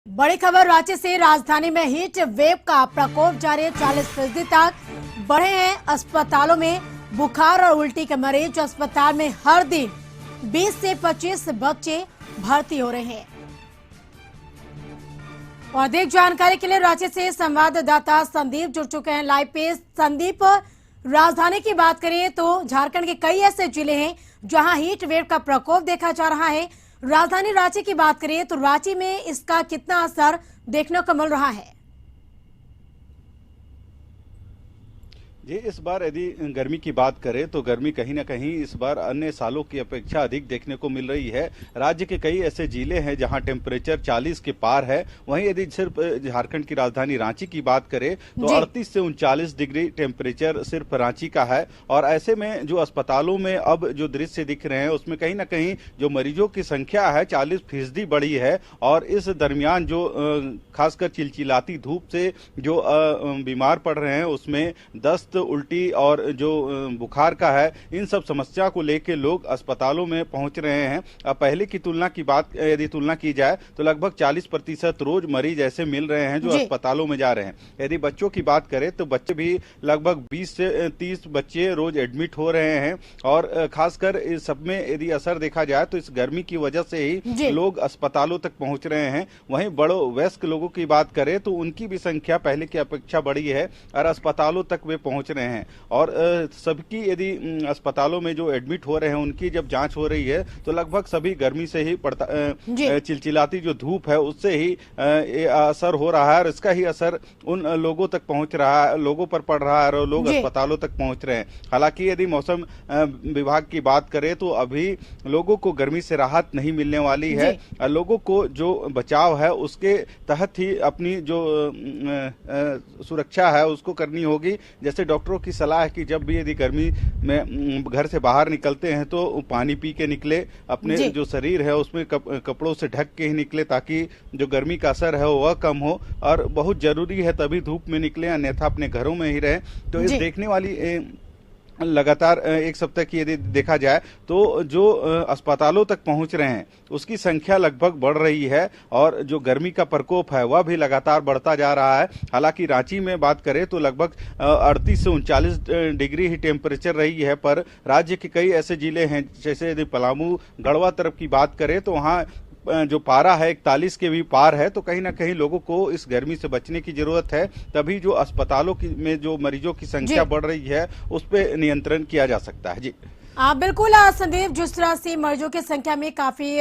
बड़ी खबर रांची से। राजधानी में हीट वेव का प्रकोप जारी है। 40% तक बढ़े हैं अस्पतालों में बुखार और उल्टी के मरीज। अस्पताल में हर दिन 20 से 25 बच्चे भर्ती हो रहे हैं। और अधिक जानकारी के लिए रांची से संवाददाता संदीप जुड़ चुके हैं लाइव पे। संदीप, राजधानी की बात करें तो झारखंड के कई ऐसे जिले हैं जहां हीट वेव का प्रकोप देखा जा रहा है। राजधानी रांची की बात करें तो रांची में इसका कितना असर देखने को मिल रहा है? जी, इस बार यदि गर्मी की बात करें तो गर्मी कहीं ना कहीं इस बार अन्य सालों की अपेक्षा अधिक देखने को मिल रही है। राज्य के कई ऐसे जिले हैं जहां टेम्परेचर 40 के पार है। वहीं यदि सिर्फ झारखंड की राजधानी रांची की बात करें तो 38 से 39 डिग्री टेम्परेचर सिर्फ रांची का है। और ऐसे में जो अस्पतालों में अब जो दृश्य दिख रहे हैं उसमें कहीं ना कहीं जो मरीजों की संख्या है 40% बढ़ी है। और इस दरमियान जो खासकर चिलचिलाती धूप से जो बीमार पड़ रहे हैं उसमें दस्त, उल्टी और जो बुखार का है, इन सब समस्या को लेकर लोग अस्पतालों में पहुंच रहे हैं। अब पहले की तुलना की बात यदि तुलना की जाए तो लगभग 40% रोज मरीज ऐसे मिल रहे हैं जो अस्पतालों में जा रहे हैं। यदि बच्चों की बात करें तो बच्चे भी लगभग 20 से 30 बच्चे रोज एडमिट हो रहे हैं। और खासकर इस सब में यदि असर देखा जाए तो इस गर्मी की वजह से ही लोग अस्पतालों तक पहुंच रहे हैं। वहीं बड़े वयस्क लोगों की बात करें तो उनकी भी संख्या पहले की अपेक्षा बढ़ी है और अस्पतालों तक वे पहुंच रहे हैं। और सबकी यदि अस्पतालों में जो एडमिट हो रहे हैं उनकी जब जांच हो रही है तो लगभग सभी गर्मी से ही चिलचिलाती जो धूप है उससे ही असर हो रहा है। और इसका ही असर उन लोगों तक पहुंच रहा है, लोगों पर पड़ रहा है और लोग अस्पतालों तक पहुंच रहे हैं। हालांकि यदि मौसम विभाग की बात करें तो अभी लोगों को गर्मी से राहत नहीं मिलने वाली है। लोगों को जो बचाव है उसके तहत ही अपनी जो सुरक्षा है उसको करनी होगी। जैसे डॉक्टरों की सलाह है कि जब भी यदि गर्मी में घर से बाहर निकलते हैं तो पानी पी के निकले, अपने जो शरीर है उसमें कपड़ों से ढक के ही निकले ताकि जो गर्मी का असर है वह कम हो। और बहुत जरूरी है तभी धूप में निकले, अन्यथा अपने घरों में ही रहे। तो इस देखने वाली लगातार एक सप्ताह की यदि देखा जाए तो जो अस्पतालों तक पहुंच रहे हैं उसकी संख्या लगभग बढ़ रही है। और जो गर्मी का प्रकोप है वह भी लगातार बढ़ता जा रहा है। हालांकि रांची में बात करें तो लगभग 38 से 39 डिग्री ही टेम्परेचर रही है। पर राज्य के कई ऐसे जिले हैं जैसे यदि पलामू, गढ़वा तरफ की बात करें तो वहाँ जो पारा है 41 के भी पार है। तो कहीं ना कहीं लोगों को इस गर्मी से बचने की जरूरत है, तभी जो अस्पतालों की में जो मरीजों की संख्या बढ़ रही है उस पर नियंत्रण किया जा सकता है। जी बिल्कुल संदीप, जिस तरह से मरीजों की संख्या में काफी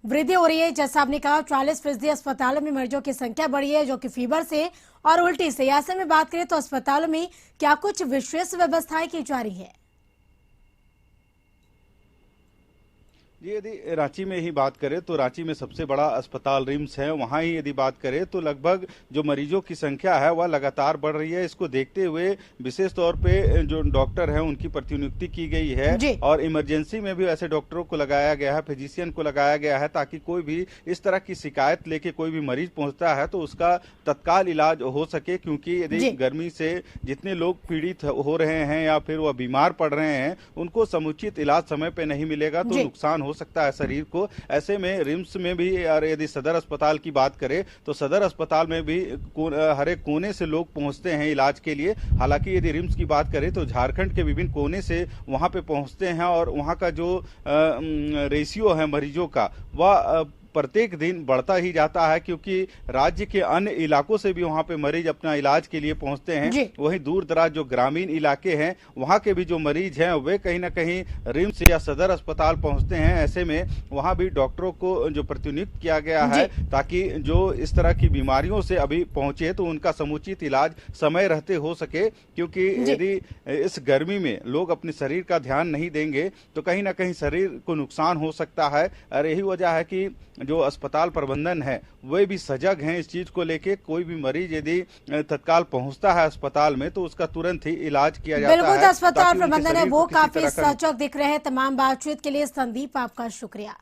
वृद्धि हो रही है, जैसा आपने कहा 40% अस्पतालों में मरीजों की संख्या बढ़ी है जो कि फीवर से और उल्टी से। ऐसे में बात करें तो अस्पतालों में क्या कुछ विशेष व्यवस्थाएं की जा रही है? ये यदि रांची में ही बात करें तो रांची में सबसे बड़ा अस्पताल रिम्स है। वहां ही यदि बात करें तो लगभग जो मरीजों की संख्या है वह लगातार बढ़ रही है। इसको देखते हुए विशेष तौर पे जो डॉक्टर है उनकी प्रतिनियुक्ति की गई है। और इमरजेंसी में भी ऐसे डॉक्टरों को लगाया गया है, फिजिशियन को लगाया गया है ताकि कोई भी इस तरह की शिकायत लेके कोई भी मरीज पहुंचता है तो उसका तत्काल इलाज हो सके। क्योंकि यदि गर्मी से जितने लोग पीड़ित हो रहे हैं या फिर वह बीमार पड़ रहे हैं उनको समुचित इलाज समय पे नहीं मिलेगा तो नुकसान हो सकता है शरीर को। ऐसे में रिम्स में भी, और यदि सदर अस्पताल की बात करें तो सदर अस्पताल में भी हर एक कोने से लोग पहुंचते हैं इलाज के लिए। हालांकि यदि रिम्स की बात करें तो झारखंड के विभिन्न कोने से वहां पे पहुंचते हैं और वहां का जो रेशियो है मरीजों का वह प्रत्येक दिन बढ़ता ही जाता है। क्योंकि राज्य के अन्य इलाकों से भी वहां पे मरीज अपना इलाज के लिए पहुंचते हैं। वहीं दूर दराज जो ग्रामीण इलाके हैं वहां के भी जो मरीज हैं वे कहीं ना कहीं रिम्स या सदर अस्पताल पहुंचते हैं। ऐसे में वहां भी डॉक्टरों को जो प्रतिनियुक्त किया गया है ताकि जो इस तरह की बीमारियों से अभी पहुंचे तो उनका समुचित इलाज समय रहते हो सके। क्योंकि यदि इस गर्मी में लोग अपने शरीर का ध्यान नहीं देंगे तो कहीं ना कहीं शरीर को नुकसान हो सकता है। और यही वजह है कि जो अस्पताल प्रबंधन है वे भी सजग हैं इस चीज को लेके। कोई भी मरीज यदि तत्काल पहुंचता है अस्पताल में तो उसका तुरंत ही इलाज किया जाता है। बिल्कुल, अस्पताल प्रबंधन है वो काफी सजग दिख रहे हैं। तमाम बातचीत के लिए संदीप आपका शुक्रिया।